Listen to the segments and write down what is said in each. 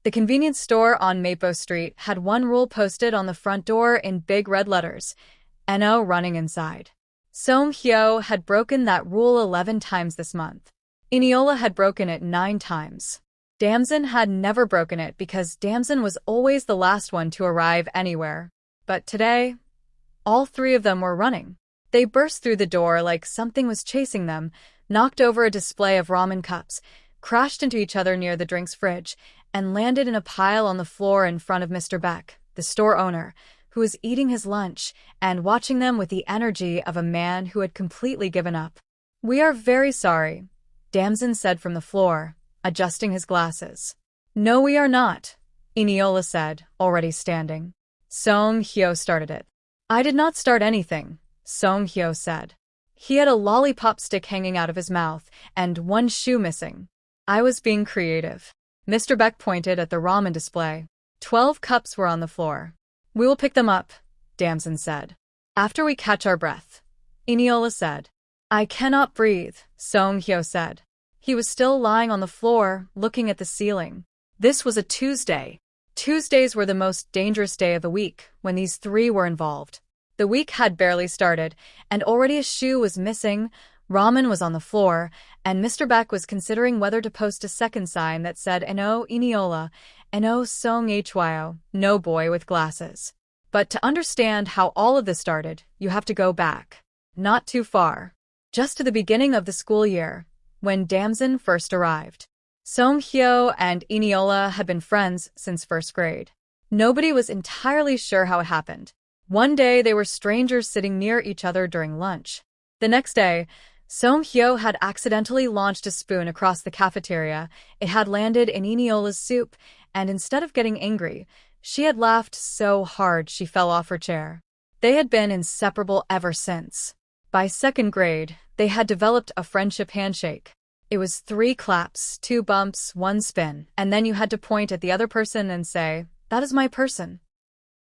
The convenience store on Mapo Street had one rule posted on the front door in big red letters: "No running inside." Seong Hyo had broken that rule 11 times this month. Eniola had broken it 9 times. Damson had never broken it because Damson was always the last one to arrive anywhere. But today, all 3 of them were running. They burst through the door like something was chasing them, knocked over a display of ramen cups, crashed into each other near the drinks fridge, and landed in a pile on the floor in front of Mr. Beck, the store owner, who was eating his lunch and watching them with the energy of a man who had completely given up. "We are very sorry," Damson said from the floor, adjusting his glasses. "No, we are not," Eniola said, already standing. "Seong Hyo started it." "I did not start anything," Seong Hyo said. He had a lollipop stick hanging out of his mouth and one shoe missing. "I was being creative." Mr. Beck pointed at the ramen display. 12 cups were on the floor. "We will pick them up," Damson said. "After we catch our breath," Eniola said. "I cannot breathe," Seong Hyo said. He was still lying on the floor, looking at the ceiling. This was a Tuesday. Tuesdays were the most dangerous day of the week when these 3 were involved. The week had barely started, and already a shoe was missing, ramen was on the floor, and Mr. Beck was considering whether to post a second sign that said "No Eniola, no Seong Hyo, no boy with glasses." But to understand how all of this started, you have to go back. Not too far. Just to the beginning of the school year, when Damson first arrived. Seong Hyo and Eniola had been friends since 1st grade. Nobody was entirely sure how it happened. One day they were strangers sitting near each other during lunch. The next day, Seong Hyo had accidentally launched a spoon across the cafeteria. It had landed in Eniola's soup, and instead of getting angry, she had laughed so hard she fell off her chair. They had been inseparable ever since. By 2nd grade, they had developed a friendship handshake. It was 3 claps, 2 bumps, 1 spin, and then you had to point at the other person and say, "That is my person."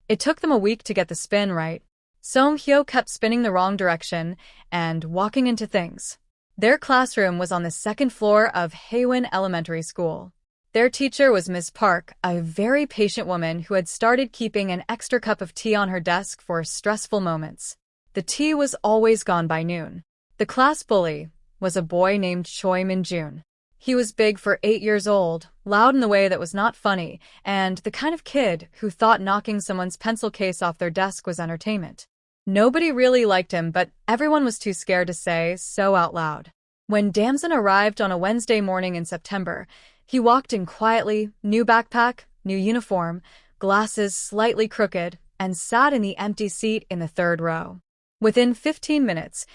It took them a week to get the spin right. Seong Hyo kept spinning the wrong direction and walking into things. Their classroom was on the 2nd floor of Haewon Elementary School. Their teacher was Ms. Park, a very patient woman who had started keeping an extra cup of tea on her desk for stressful moments. The tea was always gone by noon. The class bully was a boy named Choi Min-jun. He was big for 8 years old, loud in the way that was not funny, and the kind of kid who thought knocking someone's pencil case off their desk was entertainment. Nobody really liked him, but everyone was too scared to say so out loud. When Damson arrived on a Wednesday morning in September, he walked in quietly, new backpack, new uniform, glasses slightly crooked, and sat in the empty seat in the 3rd row. Within 15 minutes,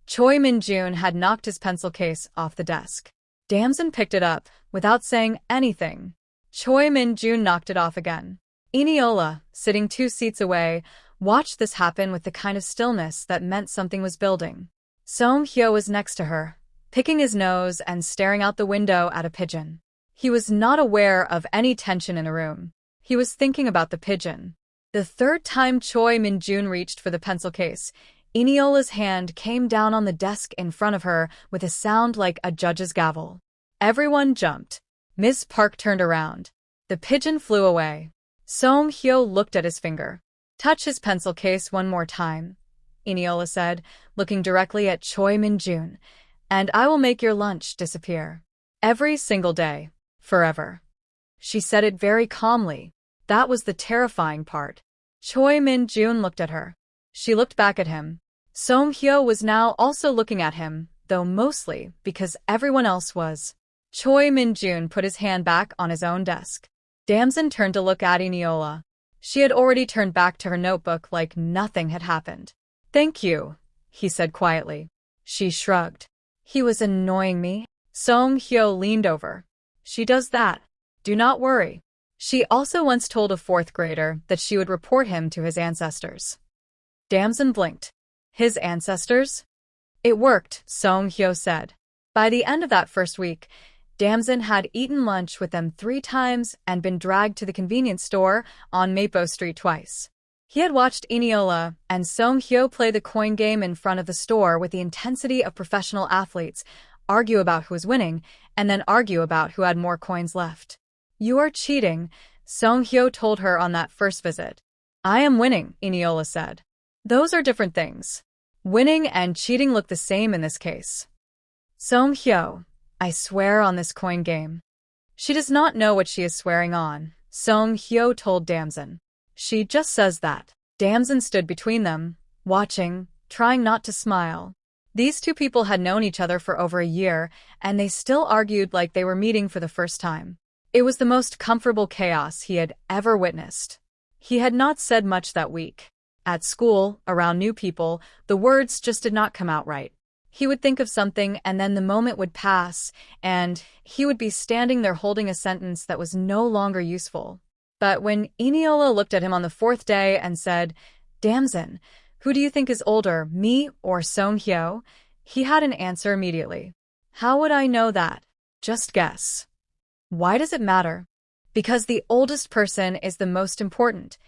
Choi Min-jun had knocked his pencil case off the desk. Damson picked it up, without saying anything. Choi Min-jun knocked it off again. Eniola, sitting 2 seats away, watched this happen with the kind of stillness that meant something was building. Seong Hyo was next to her, picking his nose and staring out the window at a pigeon. He was not aware of any tension in the room. He was thinking about the pigeon. The 3rd time Choi Min-jun reached for the pencil case, Eniola's hand came down on the desk in front of her with a sound like a judge's gavel. Everyone jumped. Ms. Park turned around. The pigeon flew away. Seong Hyo looked at his finger. "Touch his pencil case one more time," Eniola said, looking directly at Choi Min-jun, "and I will make your lunch disappear. Every single day. Forever." She said it very calmly. That was the terrifying part. Choi Min-jun looked at her. She looked back at him. Seong Hyo was now also looking at him, though mostly because everyone else was. Choi Min-jun put his hand back on his own desk. Damson turned to look at Eniola. She had already turned back to her notebook like nothing had happened. "Thank you," he said quietly. She shrugged. "He was annoying me." Seong Hyo leaned over. "She does that. Do not worry." She also once told a 4th grader that she would report him to his ancestors. Damson blinked. His ancestors? "It worked," Seong Hyo said. By the end of that first week, Damson had eaten lunch with them 3 times and been dragged to the convenience store on Mapo Street twice. He had watched Eniola and Seong Hyo play the coin game in front of the store with the intensity of professional athletes, argue about who was winning, and then argue about who had more coins left. You are cheating, Seong Hyo told her on that first visit. I am winning, Eniola said. Those are different things. Winning and cheating look the same in this case. Seong Hyo, I swear on this coin game. She does not know what she is swearing on, Seong Hyo told Damson. She just says that. Damson stood between them, watching, trying not to smile. These two people had known each other for over a year, and they still argued like they were meeting for the first time. It was the most comfortable chaos he had ever witnessed. He had not said much that week. At school, around new people, the words just did not come out right. He would think of something and then the moment would pass, and he would be standing there holding a sentence that was no longer useful. But when Eniola looked at him on the fourth day and said, Damson, who do you think is older, me or Seong Hyo? He had an answer immediately. How would I know that? Just guess. Why does it matter? Because the oldest person is the most important,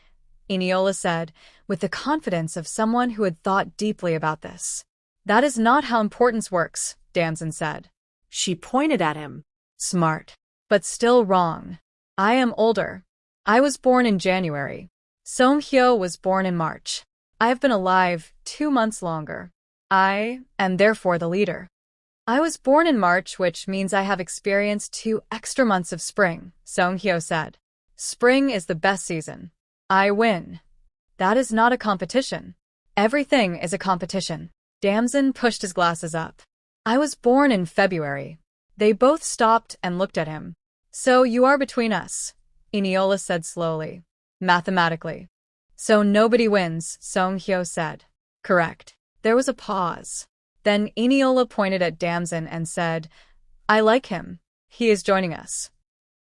Eniola said, with the confidence of someone who had thought deeply about this. That is not how importance works, Damson said. She pointed at him. Smart. But still wrong. I am older. I was born in January. Seong Hyo was born in March. I have been alive 2 months longer. I am therefore the leader. I was born in March, which means I have experienced 2 extra months of spring, Seong Hyo said. Spring is the best season. I win. That is not a competition. Everything is a competition. Damson pushed his glasses up. I was born in February. They both stopped and looked at him. So you are between us, Eniola said slowly. Mathematically. So nobody wins, Seong Hyo said. Correct. There was a pause. Then Eniola pointed at Damson and said, I like him. He is joining us.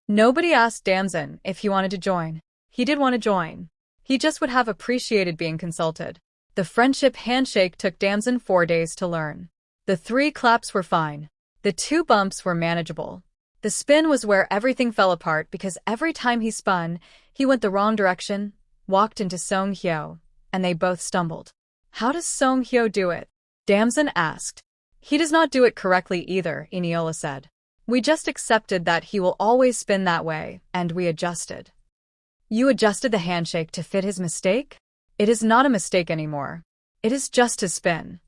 Nobody asked Damson if he wanted to join. He did want to join. He just would have appreciated being consulted. The friendship handshake took Damson 4 days to learn. The 3 claps were fine. The 2 bumps were manageable. The spin was where everything fell apart because every time he spun, he went the wrong direction, walked into Seong Hyo, and they both stumbled. How does Seong Hyo do it? Damson asked. He does not do it correctly either, Eniola said. We just accepted that he will always spin that way, and we adjusted. You adjusted the handshake to fit his mistake? It is not a mistake anymore. It is just his spin.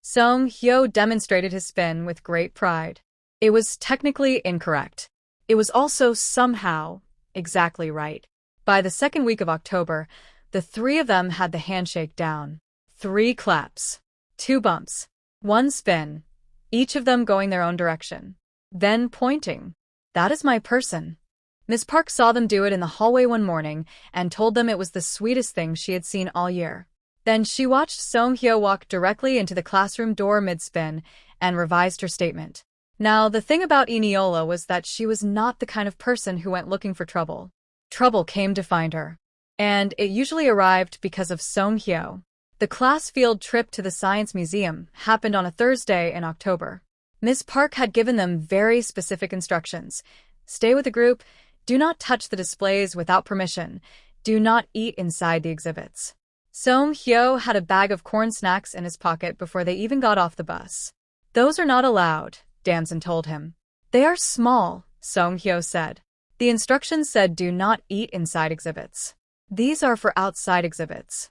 Seong Hyo demonstrated his spin with great pride. It was technically incorrect. It was also somehow exactly right. By the second week of October, the 3 of them had the handshake down. 3 claps, 2 bumps, 1 spin, each of them going their own direction. Then pointing. That is my person. Miss Park saw them do it in the hallway one morning and told them it was the sweetest thing she had seen all year. Then she watched Seong Hyo walk directly into the classroom door mid-spin and revised her statement. Now, the thing about Eniola was that she was not the kind of person who went looking for trouble. Trouble came to find her. And it usually arrived because of Seong Hyo. The class field trip to the Science Museum happened on a Thursday in October. Miss Park had given them very specific instructions. Stay with the group. Do not touch the displays without permission. Do not eat inside the exhibits. Seong Hyo had a bag of corn snacks in his pocket before they even got off the bus. Those are not allowed, Damson told him. They are small, Seong Hyo said. The instructions said do not eat inside exhibits. These are for outside exhibits.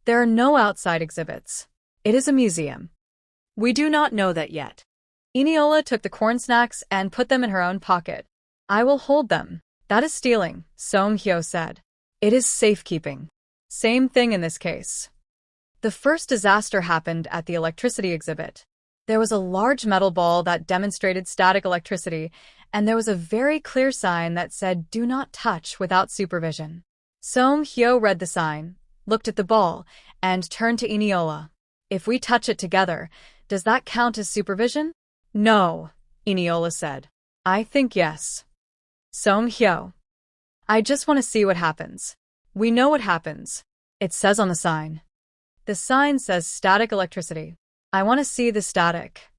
There are no outside exhibits. It is a museum. We do not know that yet. Eniola took the corn snacks and put them in her own pocket. I will hold them. That is stealing, Seong Hyo said. It is safekeeping. Same thing in this case. The first disaster happened at the electricity exhibit. There was a large metal ball that demonstrated static electricity, and there was a very clear sign that said do not touch without supervision. Seong Hyo read the sign, looked at the ball, and turned to Eniola. If we touch it together, does that count as supervision? No, Eniola said. I think yes. Seong Hyo. I just want to see what happens. We know what happens. It says on the sign. The sign says static electricity. I want to see the static.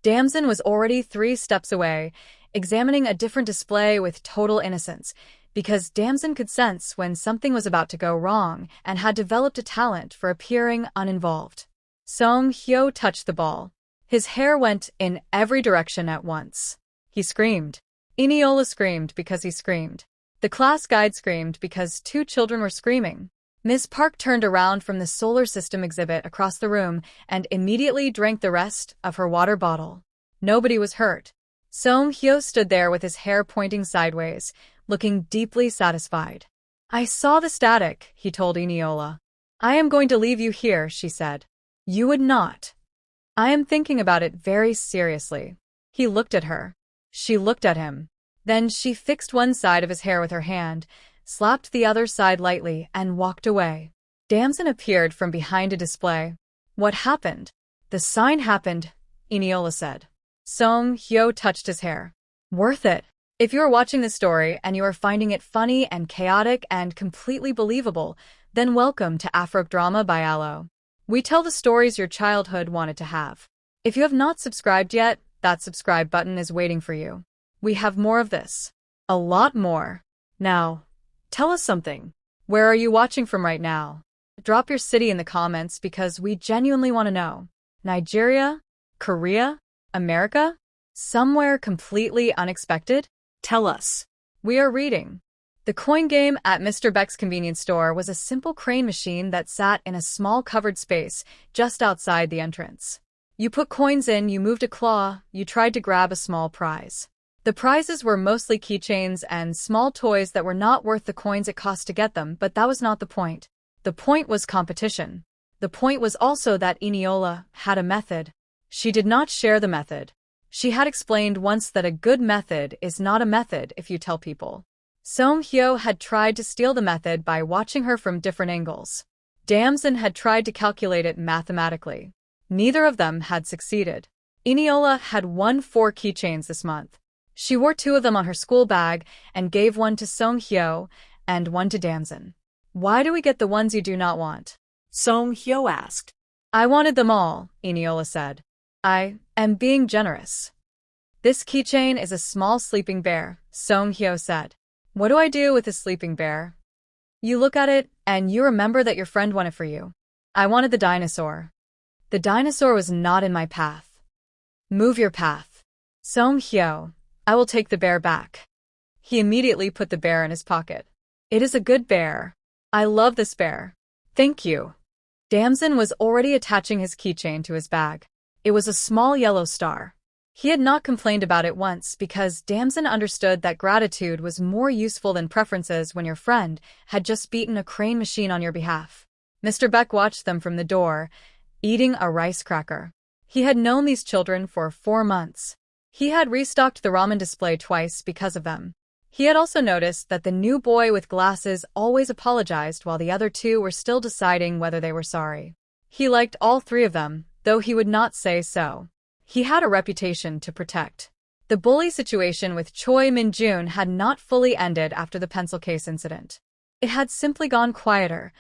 Damson was already 3 steps away, examining a different display with total innocence, because Damson could sense when something was about to go wrong and had developed a talent for appearing uninvolved. Seong Hyo touched the ball. His hair went in every direction at once. He screamed. Eniola screamed because he screamed. The class guide screamed because two children were screaming. Ms. Park turned around from the solar system exhibit across the room and immediately drank the rest of her water bottle. Nobody was hurt. Seong Hyo stood there with his hair pointing sideways, looking deeply satisfied. I saw the static, he told Eniola. I am going to leave you here, she said. You would not. I am thinking about it very seriously. He looked at her. She looked at him. Then she fixed one side of his hair with her hand, slapped the other side lightly, and walked away. Damson appeared from behind a display. What happened? The sign happened, Eniola said. Seong Hyo touched his hair. Worth it. If you are watching this story and you are finding it funny and chaotic and completely believable, then welcome to Afro Drama by Aloe. We tell the stories your childhood wanted to have. If you have not subscribed yet, that subscribe button is waiting for you. We have more of this. A lot more. Now, tell us something. Where are you watching from right now? Drop your city in the comments because we genuinely want to know. Nigeria? Korea? America? Somewhere completely unexpected? Tell us. We are reading. The coin game at Mr. Beck's convenience store was a simple crane machine that sat in a small covered space just outside the entrance. You put coins in, you moved a claw, you tried to grab a small prize. The prizes were mostly keychains and small toys that were not worth the coins it cost to get them, but that was not the point. The point was competition. The point was also that Eniola had a method. She did not share the method. She had explained once that a good method is not a method if you tell people. Seong Hyo had tried to steal the method by watching her from different angles. Damson had tried to calculate it mathematically. Neither of them had succeeded. Eniola had won 4 keychains this month. She wore 2 of them on her school bag and gave one to Seong Hyo and one to Damson. Why do we get the ones you do not want? Seong Hyo asked. I wanted them all, Eniola said. I am being generous. This keychain is a small sleeping bear, Seong Hyo said. What do I do with a sleeping bear? You look at it, and you remember that your friend won it for you. I wanted the dinosaur. The dinosaur was not in my path. Move your path. Seong Hyo, I will take the bear back. He immediately put the bear in his pocket. It is a good bear. I love this bear. Thank you. Damson was already attaching his keychain to his bag. It was a small yellow star. He had not complained about it once because Damson understood that gratitude was more useful than preferences when your friend had just beaten a crane machine on your behalf. Mr. Beck watched them from the door, eating a rice cracker. He had known these children for 4 months. He had restocked the ramen display twice because of them. He had also noticed that the new boy with glasses always apologized while the other 2 were still deciding whether they were sorry. He liked all 3 of them, though he would not say so. He had a reputation to protect. The bully situation with Choi Min-jun had not fully ended after the pencil case incident. It had simply gone quieter,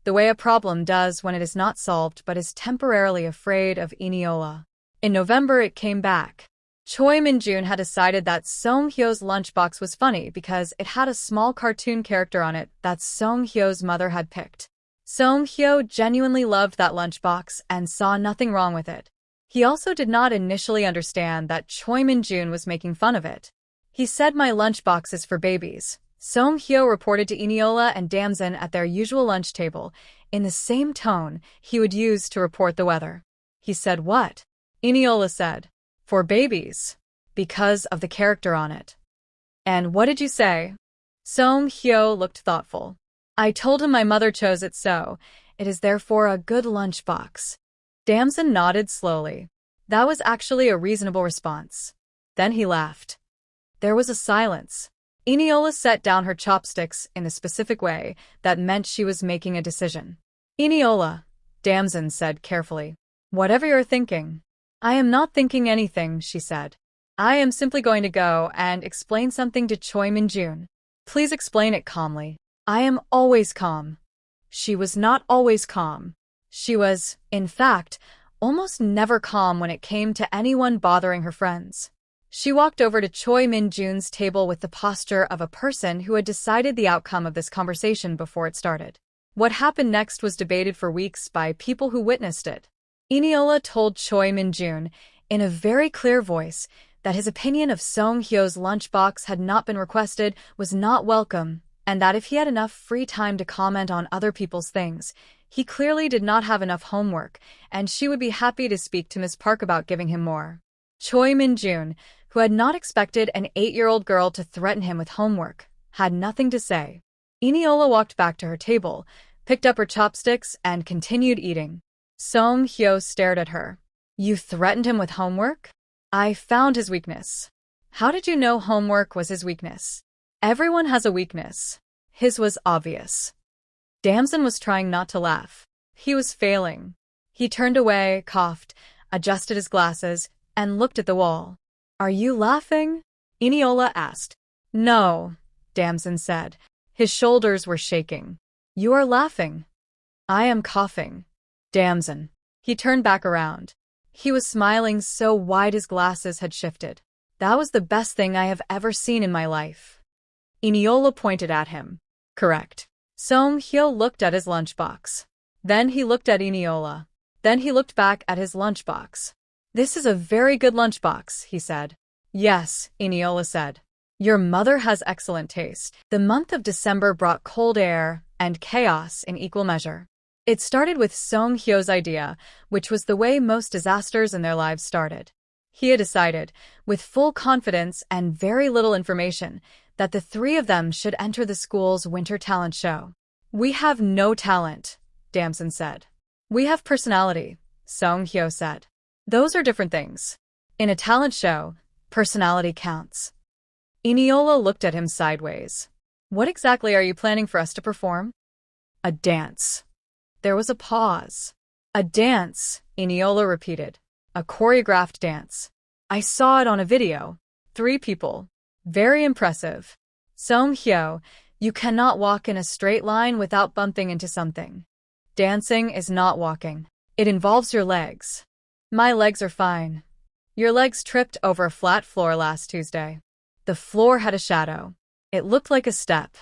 the way a problem does when it is not solved but is temporarily afraid of Eniola. In November it came back. Choi Min-jun had decided that Seong Hyo's lunchbox was funny because it had a small cartoon character on it that Seong Hyo's mother had picked. Seong Hyo genuinely loved that lunchbox and saw nothing wrong with it. He also did not initially understand that Choi Min-jun was making fun of it. He said my lunchbox is for babies. Seong Hyo reported to Eniola and Damson at their usual lunch table, in the same tone he would use to report the weather. He said what? Eniola said, for babies, because of the character on it. And what did you say? Seong Hyo looked thoughtful. I told him my mother chose it so, it is therefore a good lunchbox. Damson nodded slowly. That was actually a reasonable response. Then he laughed. There was a silence. Eniola set down her chopsticks in a specific way that meant she was making a decision. Eniola, Damson said carefully. Whatever you're thinking. I am not thinking anything, she said. I am simply going to go and explain something to Choi Min-jun. Please explain it calmly. I am always calm. She was not always calm. She was, in fact, almost never calm when it came to anyone bothering her friends. She walked over to Choi Min-jun's table with the posture of a person who had decided the outcome of this conversation before it started. What happened next was debated for weeks by people who witnessed it. Eniola told Choi Min-jun, in a very clear voice, that his opinion of Seong Hyo's lunchbox had not been requested was not welcome, and that if he had enough free time to comment on other people's things, he clearly did not have enough homework, and she would be happy to speak to Ms. Park about giving him more. Choi Min-jun, who had not expected an 8-year-old girl to threaten him with homework, had nothing to say. Eniola walked back to her table, picked up her chopsticks, and continued eating. Seong Hyo stared at her. You threatened him with homework? I found his weakness. How did you know homework was his weakness? Everyone has a weakness. His was obvious. Damson was trying not to laugh. He was failing. He turned away, coughed, adjusted his glasses, and looked at the wall. Are you laughing? Eniola asked. No, Damson said. His shoulders were shaking. You are laughing. I am coughing. Damson. He turned back around. He was smiling so wide his glasses had shifted. That was the best thing I have ever seen in my life. Eniola pointed at him. Correct. Seong Hyo looked at his lunchbox. Then he looked at Eniola. Then he looked back at his lunchbox. This is a very good lunchbox, he said. Yes, Eniola said. Your mother has excellent taste. The month of December brought cold air and chaos in equal measure. It started with Seong Hyo's idea, which was the way most disasters in their lives started. He had decided, with full confidence and very little information, that the three of them should enter the school's winter talent show. We have no talent, Damson said. We have personality, Seong Hyo said. Those are different things. In a talent show, personality counts. Eniola looked at him sideways. What exactly are you planning for us to perform? A dance. There was a pause. A dance, Eniola repeated. A choreographed dance. I saw it on a video. 3 people. Very impressive. Seong Hyo, you cannot walk in a straight line without bumping into something. Dancing is not walking. It involves your legs. My legs are fine. Your legs tripped over a flat floor last Tuesday. The floor had a shadow. It looked like a step.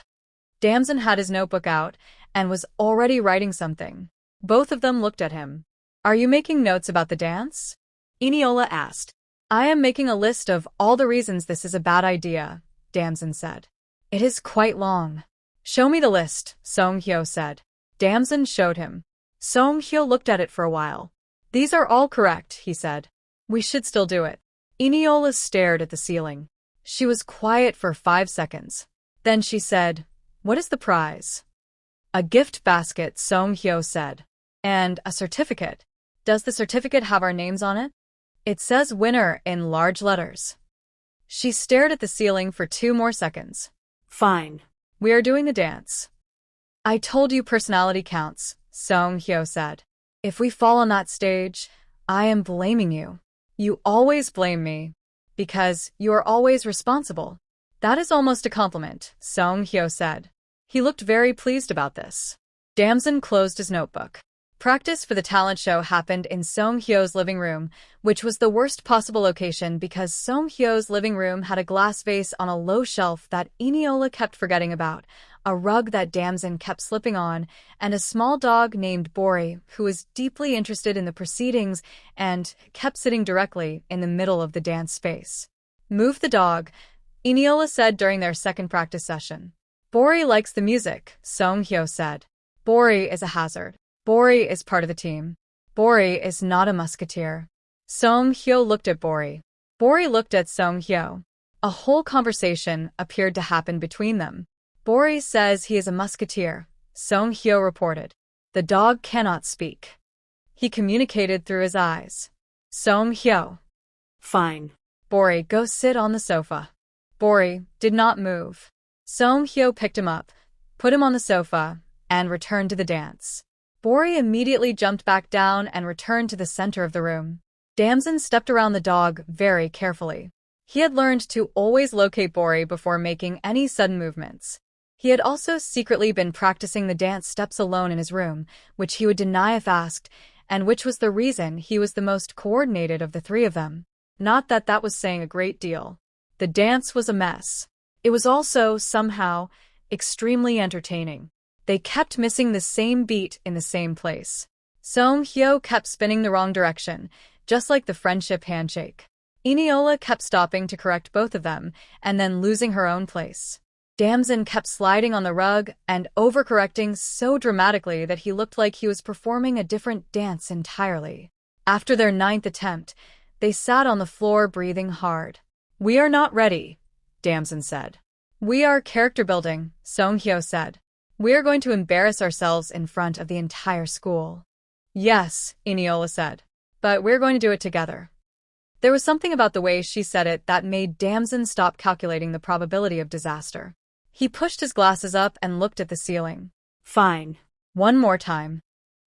Damson had his notebook out and was already writing something. Both of them looked at him. Are you making notes about the dance? Eniola asked. I am making a list of all the reasons this is a bad idea, Damson said. It is quite long. Show me the list, Seong Hyo said. Damson showed him. Seong Hyo looked at it for a while. These are all correct, he said. We should still do it. Eniola stared at the ceiling. She was quiet for 5 seconds. Then she said, What is the prize? A gift basket, Seong Hyo said. And a certificate. Does the certificate have our names on it? It says winner in large letters. She stared at the ceiling for 2 more seconds. Fine. We are doing the dance. I told you personality counts, Seong Hyo said. If we fall on that stage, I am blaming you. You always blame me. Because you are always responsible. That is almost a compliment, Seong Hyo said. He looked very pleased about this. Damson closed his notebook. Practice for the talent show happened in Seong Hyo's living room, which was the worst possible location because Seong Hyo's living room had a glass vase on a low shelf that Eniola kept forgetting about, a rug that Damson kept slipping on, and a small dog named Bori, who was deeply interested in the proceedings and kept sitting directly in the middle of the dance space. Move the dog, Eniola said during their second practice session. Bori likes the music, Seong Hyo said. Bori is a hazard. Bori is part of the team. Bori is not a musketeer. Seong Hyo looked at Bori. Bori looked at Seong Hyo. A whole conversation appeared to happen between them. Bori says he is a musketeer, Seong Hyo reported. The dog cannot speak. He communicated through his eyes. Seong Hyo. Fine. Bori, go sit on the sofa. Bori did not move. Seong Hyo picked him up, put him on the sofa, and returned to the dance. Bori immediately jumped back down and returned to the center of the room. Damson stepped around the dog very carefully. He had learned to always locate Bori before making any sudden movements. He had also secretly been practicing the dance steps alone in his room, which he would deny if asked, and which was the reason he was the most coordinated of the 3 of them. Not that that was saying a great deal. The dance was a mess. It was also, somehow, extremely entertaining. They kept missing the same beat in the same place. Seong Hyo kept spinning the wrong direction, just like the friendship handshake. Eniola kept stopping to correct both of them, and then losing her own place. Damson kept sliding on the rug and overcorrecting so dramatically that he looked like he was performing a different dance entirely. After their 9th attempt, they sat on the floor breathing hard. "We are not ready," Damson said. "We are character building," Seong Hyo said. "We are going to embarrass ourselves in front of the entire school." "Yes," Eniola said, "but we're going to do it together." There was something about the way she said it that made Damson stop calculating the probability of disaster. He pushed his glasses up and looked at the ceiling. Fine. "One more time."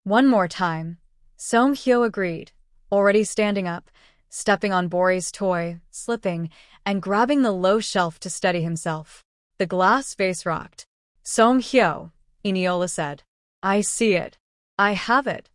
"One more time," Seong Hyo agreed, already standing up, stepping on Bori's toy, slipping, and grabbing the low shelf to steady himself. The glass vase rocked. "Seong Hyo," Eniola said. "I see it. I have it."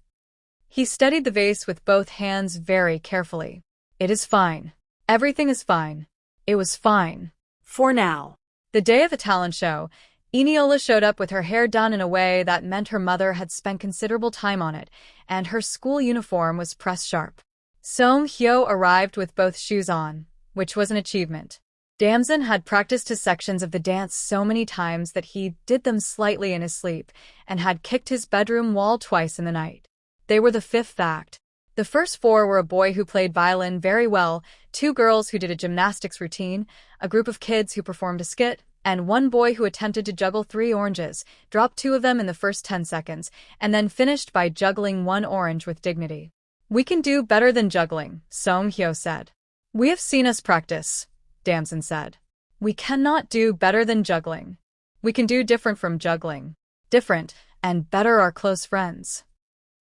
He steadied the vase with both hands very carefully. "It is fine. Everything is fine. It was fine. For now." The day of the talent show, Eniola showed up with her hair done in a way that meant her mother had spent considerable time on it, and her school uniform was pressed sharp. Seong Hyo arrived with both shoes on, which was an achievement. Damson had practiced his sections of the dance so many times that he did them slightly in his sleep, and had kicked his bedroom wall twice in the night. They were the 5th act. The first 4 were a boy who played violin very well, 2 girls who did a gymnastics routine, a group of kids who performed a skit, and 1 boy who attempted to juggle 3 oranges, dropped 2 of them in the first 10 seconds, and then finished by juggling 1 orange with dignity. "We can do better than juggling," Seong Hyo said. "We have seen us practice," Damson said. "We cannot do better than juggling. We can do different from juggling. Different and better are close friends.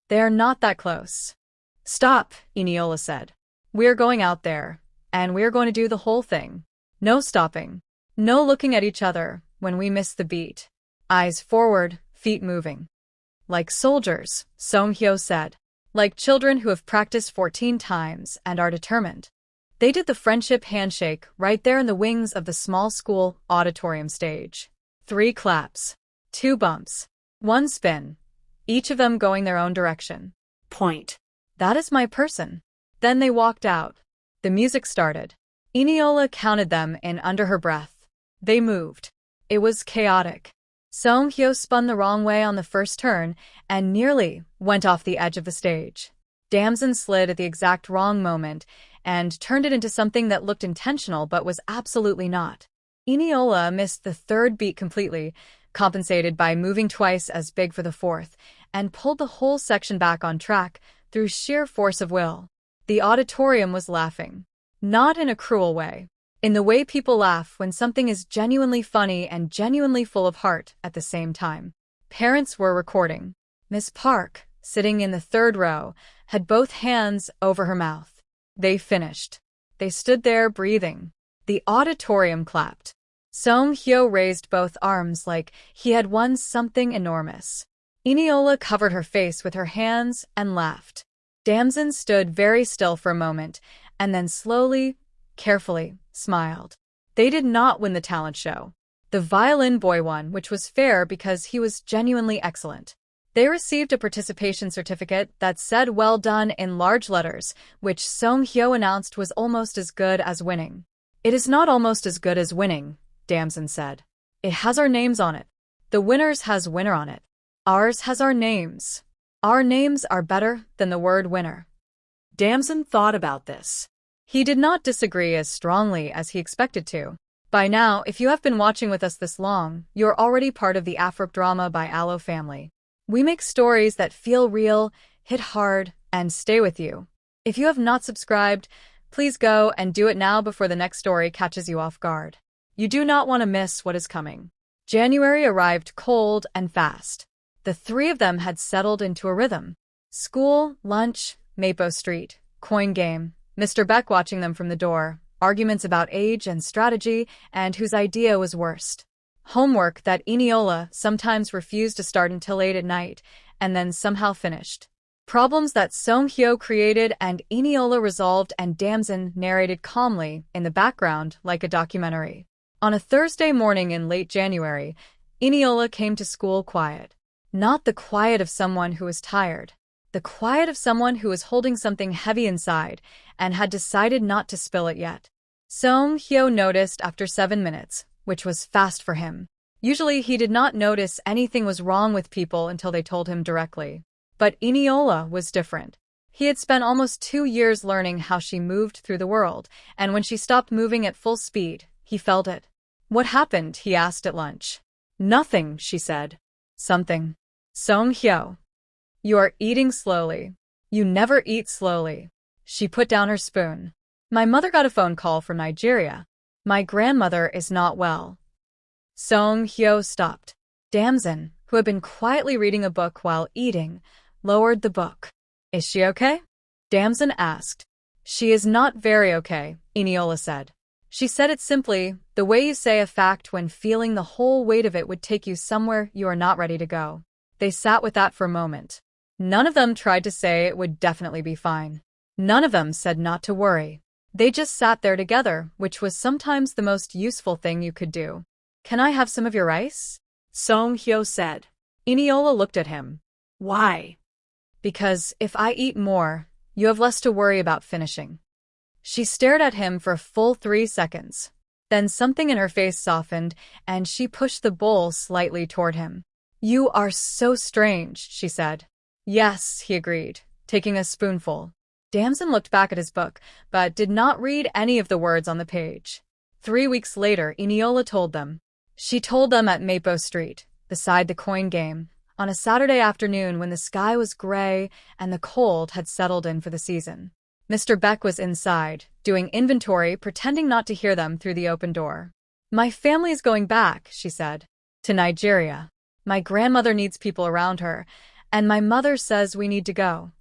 They are not that close." "Stop," Eniola said. "We're going out there, and we're going to do the whole thing. No stopping. No looking at each other when we miss the beat. Eyes forward, feet moving." "Like soldiers," Seong Hyo said. "Like children who have practiced 14 times and are determined." They did the friendship handshake right there in the wings of the small school auditorium stage. 3 claps, 2 bumps, 1 spin, each of them going their own direction. Point. "That is my person." Then they walked out. The music started. Eniola counted them in under her breath. They moved. It was chaotic. Seong Hyo spun the wrong way on the first turn and nearly went off the edge of the stage. Damson slid at the exact wrong moment and turned it into something that looked intentional but was absolutely not. Eniola missed the 3rd beat completely, compensated by moving twice as big for the 4th, and pulled the whole section back on track through sheer force of will. The auditorium was laughing. Not in a cruel way. In the way people laugh when something is genuinely funny and genuinely full of heart at the same time. Parents were recording. Miss Park, sitting in the 3rd row, had both hands over her mouth. They finished. They stood there breathing. The auditorium clapped. Seong Hyo raised both arms like he had won something enormous. Eniola covered her face with her hands and laughed. Damson stood very still for a moment, and then slowly, carefully, smiled. They did not win the talent show. The violin boy won, which was fair because he was genuinely excellent. They received a participation certificate that said "well done" in large letters, which Seong Hyo announced was almost as good as winning. "It is not almost as good as winning," Damson said. "It has our names on it. The winner's has winner on it. Ours has our names. Our names are better than the word winner." Damson thought about this. He did not disagree as strongly as he expected to. By now, if you have been watching with us this long, you're already part of the Afro drama by Aloe family. We make stories that feel real, hit hard, and stay with you. If you have not subscribed, please go and do it now before the next story catches you off guard. You do not want to miss what is coming. January arrived cold and fast. The 3 of them had settled into a rhythm. School, lunch, Mapo Street, coin game, Mr. Beck watching them from the door, arguments about age and strategy, and whose idea was worst. Homework that Eniola sometimes refused to start until late at night, and then somehow finished. Problems that Seong Hyo created and Eniola resolved and Damson narrated calmly in the background like a documentary. On a Thursday morning in late January, Eniola came to school quiet. Not the quiet of someone who was tired. The the quiet of someone who was holding something heavy inside and had decided not to spill it yet. Seong Hyo noticed after 7 minutes, which was fast for him. Usually he did not notice anything was wrong with people until they told him directly. But Eniola was different. He had spent almost 2 years learning how she moved through the world, and when she stopped moving at full speed, he felt it. "What happened?" he asked at lunch. "Nothing," she said. "Something." "Seong Hyo. You are eating slowly. You never eat slowly." She put down her spoon. "My mother got a phone call from Nigeria. My grandmother is not well." Seong Hyo stopped. Damson, who had been quietly reading a book while eating, lowered the book. "Is she okay?" Damson asked. "She is not very okay," Eniola said. She said it simply, the way you say a fact when feeling the whole weight of it would take you somewhere you are not ready to go. They sat with that for a moment. None of them tried to say it would definitely be fine. None of them said not to worry. They just sat there together, which was sometimes the most useful thing you could do. "Can I have some of your rice?" Seong Hyo said. Eniola looked at him. "Why?" "Because if I eat more, you have less to worry about finishing." She stared at him for a full 3 seconds. Then something in her face softened, and she pushed the bowl slightly toward him. "You are so strange," she said. "Yes," he agreed, taking a spoonful. Damson looked back at his book, but did not read any of the words on the page. 3 weeks later, Eniola told them. She told them at Mapo Street, beside the coin game, on a Saturday afternoon when the sky was gray and the cold had settled in for the season. Mr. Beck was inside, doing inventory, pretending not to hear them through the open door. "My family is going back," she said, "to Nigeria. My grandmother needs people around her, and my mother says we need to go."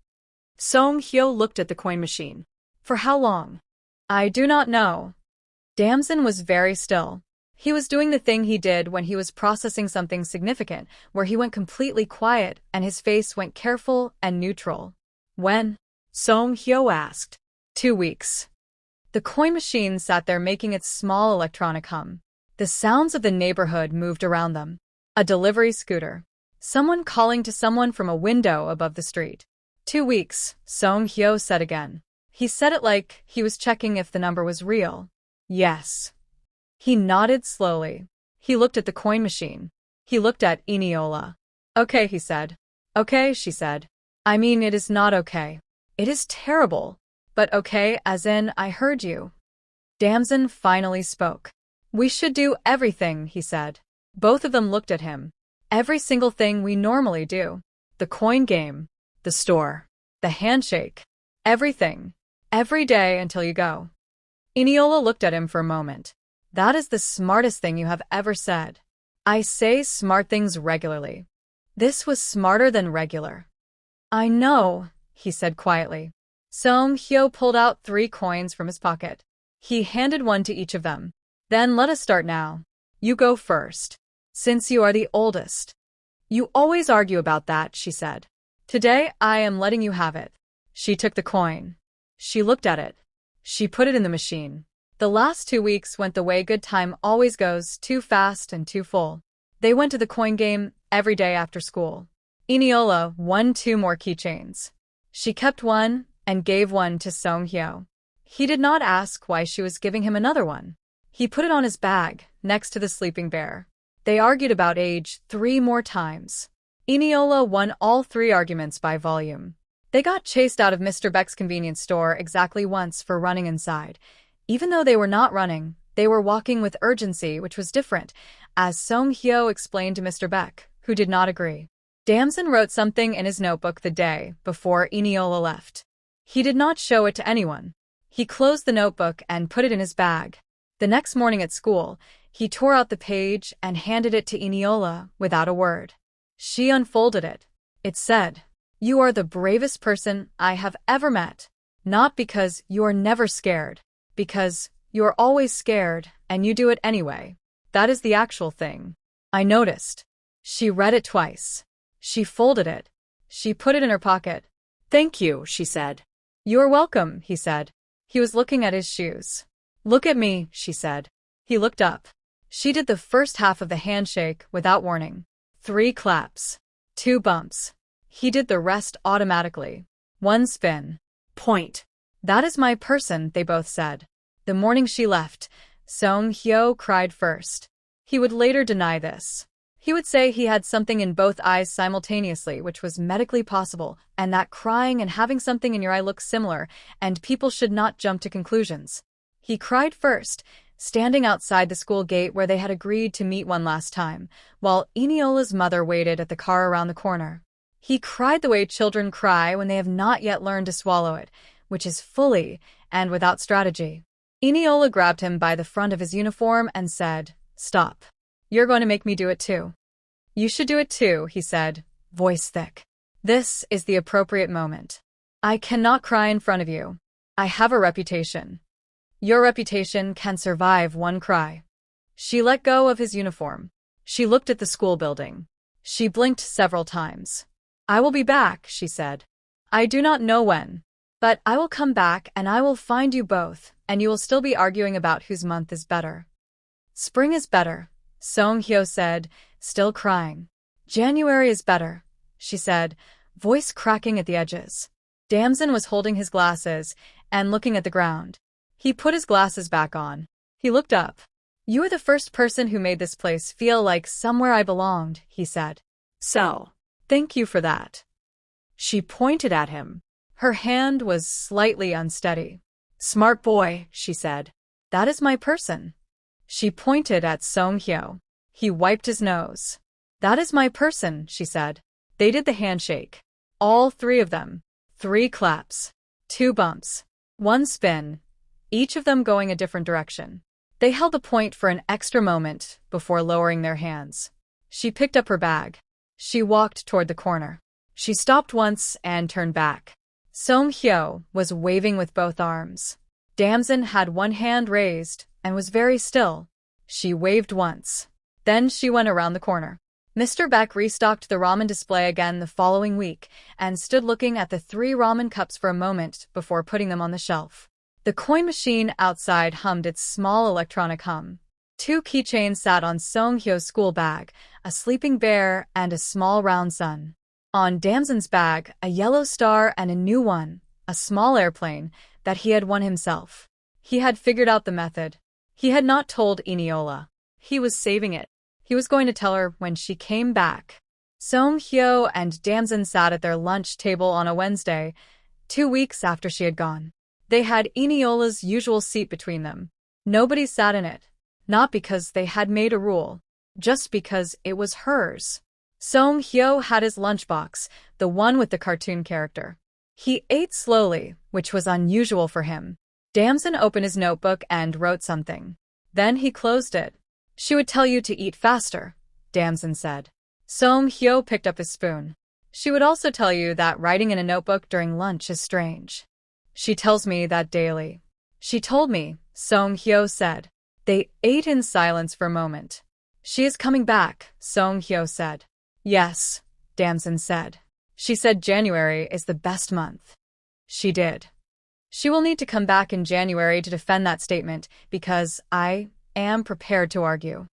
Seong Hyo looked at the coin machine. "For how long?" "I do not know." Damson was very still. He was doing the thing he did when he was processing something significant, where he went completely quiet and his face went careful and neutral. "When?" Seong Hyo asked. 2 weeks. The coin machine sat there making its small electronic hum. The sounds of the neighborhood moved around them. A delivery scooter. Someone calling to someone from a window above the street. 2 weeks, Seong Hyo said again. He said it like he was checking if the number was real. "Yes." He nodded slowly. He looked at the coin machine. He looked at Eniola. "Okay," he said. "Okay," she said. "I mean, it is not okay. It is terrible. But okay, as in, I heard you." Damson finally spoke. "We should do everything," he said. Both of them looked at him. "Every single thing we normally do. The coin game. The store. The handshake. Everything. Every day until you go." Eniola looked at him for a moment. "That is the smartest thing you have ever said." "I say smart things regularly." This was smarter than regular. "I know," he said quietly. Seong Hyo pulled out 3 coins from his pocket. He handed one to each of them. "Then let us start now. You go first. Since you are the oldest." "You always argue about that," she said. "Today I am letting you have it." She took the coin. She looked at it. She put it in the machine. The last 2 weeks went the way good time always goes, too fast and too full. They went to the coin game every day after school. Eniola won 2 more keychains. She kept one and gave one to Seong Hyo. He did not ask why she was giving him another one. He put it on his bag, next to the sleeping bear. They argued about age 3 more times. Eniola won all 3 arguments by volume. They got chased out of Mr. Beck's convenience store exactly once for running inside. Even though they were not running, they were walking with urgency, which was different, as Seong Hyo explained to Mr. Beck, who did not agree. Damson wrote something in his notebook the day before Eniola left. He did not show it to anyone. He closed the notebook and put it in his bag. The next morning at school, he tore out the page and handed it to Eniola without a word. She unfolded it. It said, "You are the bravest person I have ever met. Not because you are never scared, because you are always scared and you do it anyway. That is the actual thing." I noticed. She read it twice. She folded it. She put it in her pocket. "Thank you," she said. "You're welcome," he said. He was looking at his shoes. "Look at me," she said. He looked up. She did the first half of the handshake without warning. 3 claps. 2 bumps. He did the rest automatically. One spin. Point. That is my person, they both said. The morning she left, Seong Hyo cried first. He would later deny this. He would say he had something in both eyes simultaneously, which was medically possible, and that crying and having something in your eye look similar, and people should not jump to conclusions. He cried first, standing outside the school gate where they had agreed to meet one last time, while Eniola's mother waited at the car around the corner. He cried the way children cry when they have not yet learned to swallow it, which is fully and without strategy. Eniola grabbed him by the front of his uniform and said, "Stop. You're going to make me do it too." "You should do it too," he said, voice thick. "This is the appropriate moment. I cannot cry in front of you. I have a reputation. Your reputation can survive one cry." She let go of his uniform. She looked at the school building. She blinked several times. "I will be back," she said. "I do not know when. But I will come back and I will find you both, and you will still be arguing about whose month is better." "Spring is better," Seong Hyo said, still crying. "January is better," she said, voice cracking at the edges. Damson was holding his glasses and looking at the ground. He put his glasses back on. He looked up. "You are the first person who made this place feel like somewhere I belonged," he said. "So, "Thank you for that." She pointed at him. Her hand was slightly unsteady. "Smart boy," she said. "That is my person." She pointed at Seong Hyo. He wiped his nose. "That is my person," she said. They did the handshake. All three of them. 3 claps. 2 bumps. 1 spin. Each of them going a different direction. They held the point for an extra moment before lowering their hands. She picked up her bag. She walked toward the corner. She stopped once and turned back. Seong Hyo was waving with both arms. Damson had one hand raised and was very still. She waved once. Then she went around the corner. Mr. Beck restocked the ramen display again the following week and stood looking at the 3 ramen cups for a moment before putting them on the shelf. The coin machine outside hummed its small electronic hum. 2 keychains sat on Seong Hyo's school bag, a sleeping bear and a small round sun. On Damson's bag, a yellow star and a new one, a small airplane, that he had won himself. He had figured out the method. He had not told Eniola. He was saving it. He was going to tell her when she came back. Seong Hyo and Damson sat at their lunch table on a Wednesday, 2 weeks after she had gone. They had Eniola's usual seat between them. Nobody sat in it. Not because they had made a rule. Just because it was hers. Seong Hyo had his lunchbox, the one with the cartoon character. He ate slowly, which was unusual for him. Damson opened his notebook and wrote something. Then he closed it. "She would tell you to eat faster," Damson said. Seong Hyo picked up his spoon. "She would also tell you that writing in a notebook during lunch is strange. She tells me that daily." "She told me," Seong Hyo said. They ate in silence for a moment. "She is coming back," Seong Hyo said. "Yes," Damson said. "She said January is the best month." She did. "She will need to come back in January to defend that statement, because I am prepared to argue."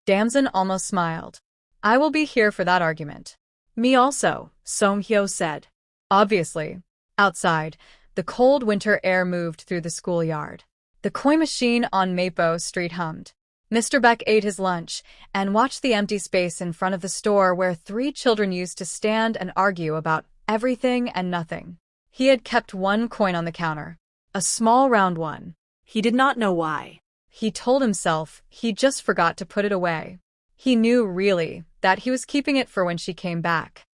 Damson almost smiled. "I will be here for that argument." "Me also," Seong Hyo said. Obviously. Outside, the cold winter air moved through the schoolyard. The coin machine on Mapo Street hummed. Mr. Beck ate his lunch and watched the empty space in front of the store where 3 children used to stand and argue about everything and nothing. He had kept 1 coin on the counter, a small round one. He did not know why. He told himself he just forgot to put it away. He knew, really, that he was keeping it for when she came back.